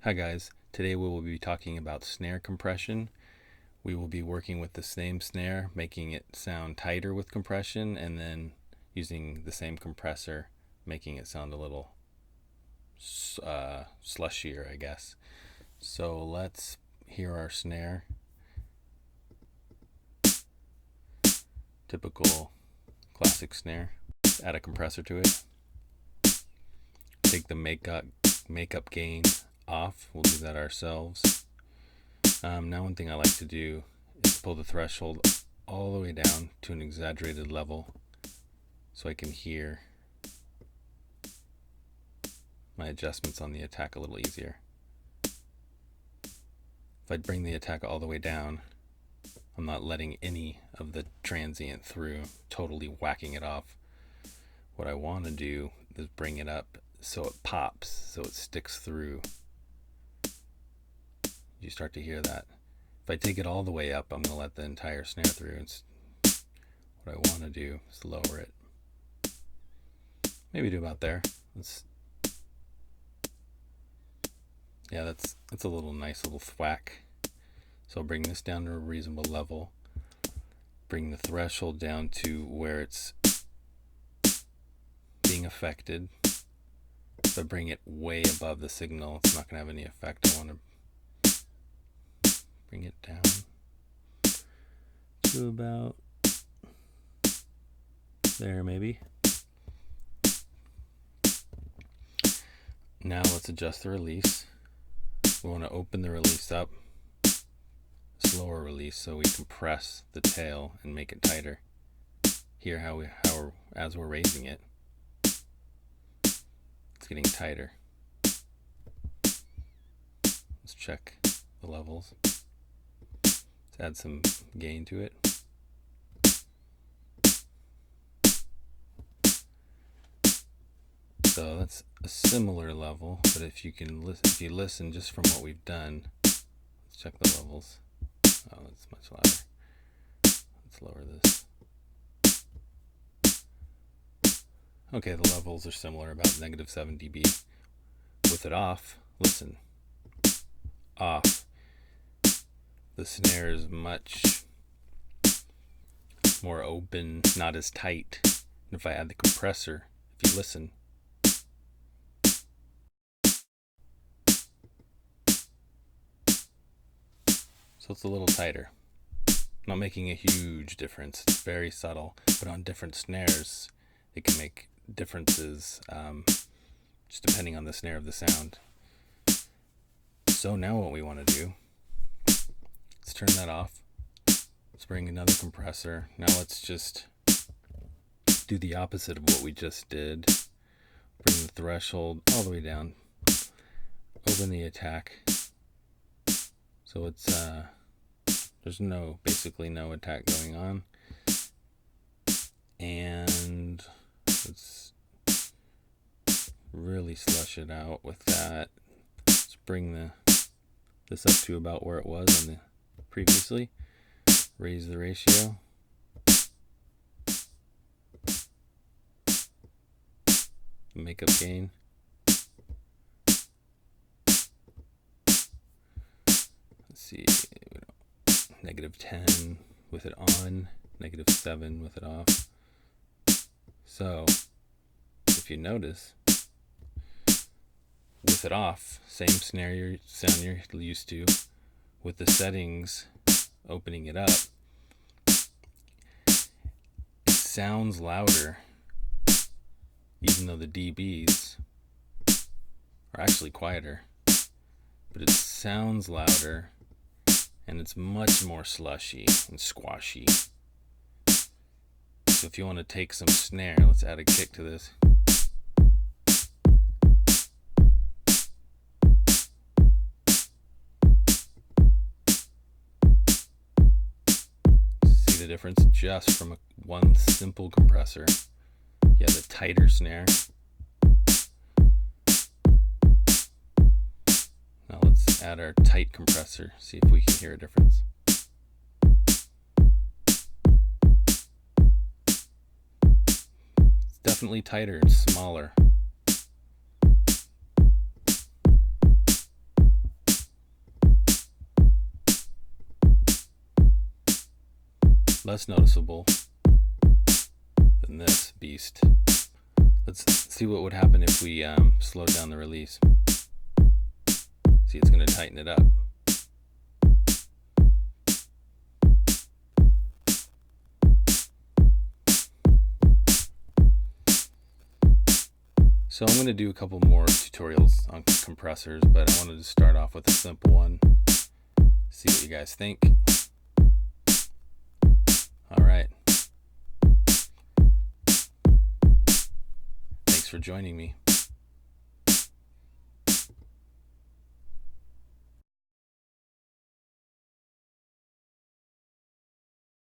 Hi guys, today we will be talking about snare compression. We will be working with the same snare, making it sound tighter with compression, and then using the same compressor, making it sound a little slushier, I guess. So let's hear our snare. Typical classic snare. Add a compressor to it. Take the makeup gain off. We'll do that ourselves. Now one thing I like to do is pull the threshold all the way down to an exaggerated level so I can hear my adjustments on the attack a little easier. If I bring the attack all the way down, I'm not letting any of the transient through, totally whacking it off. What I want to do is bring it up so it pops, so it sticks through. You start to hear that. If I take it all the way up, I'm going to let the entire snare through. What I want to do is lower it. Maybe do about there. That's a little nice little thwack. So I'll bring this down to a reasonable level. Bring the threshold down to where it's being affected. If I bring it way above the signal, it's not going to have any effect. I want to bring it down to about there, maybe. Now let's adjust the release. We want to open the release up, slower release, so we compress the tail and make it tighter. Hear how as we're raising it, it's getting tighter. Let's check the levels. Let's add some gain to it. So that's a similar level, but if you listen just from what we've done, let's check the levels. Oh, that's much louder. Let's lower this. Okay, the levels are similar, about -7 dB. With it off, listen. Off. The snare is much more open, not as tight. And if I add the compressor, if you listen, so it's a little tighter. Not making a huge difference. It's very subtle, but on different snares, it can make differences just depending on the snare of the sound. So now what we want to do, let's turn that off. Let's bring another compressor. Now let's just do the opposite of what we just did. Bring the threshold all the way down. Open the attack. So it's there's basically no attack going on. And let's really slush it out with that. Let's bring this up to about where it was on the previously. Raise the ratio. Makeup gain. Let's see, -10 with it on, -7 with it off. So, if you notice, with it off, same snare sound you're used to, with the settings, opening it up, it sounds louder, even though the dBs are actually quieter, but it sounds louder, and it's much more slushy and squashy. So if you want to take some snare, let's add a kick to this. See the difference just from one simple compressor. Yeah, the tighter snare. Now let's add our tight compressor, see if we can hear a difference. It's definitely tighter and smaller. less noticeable than this beast. Let's see what would happen if we slow down the release. See, it's going to tighten it up. So I'm going to do a couple more tutorials on compressors, but I wanted to start off with a simple one. See what you guys think. All right. Thanks for joining me.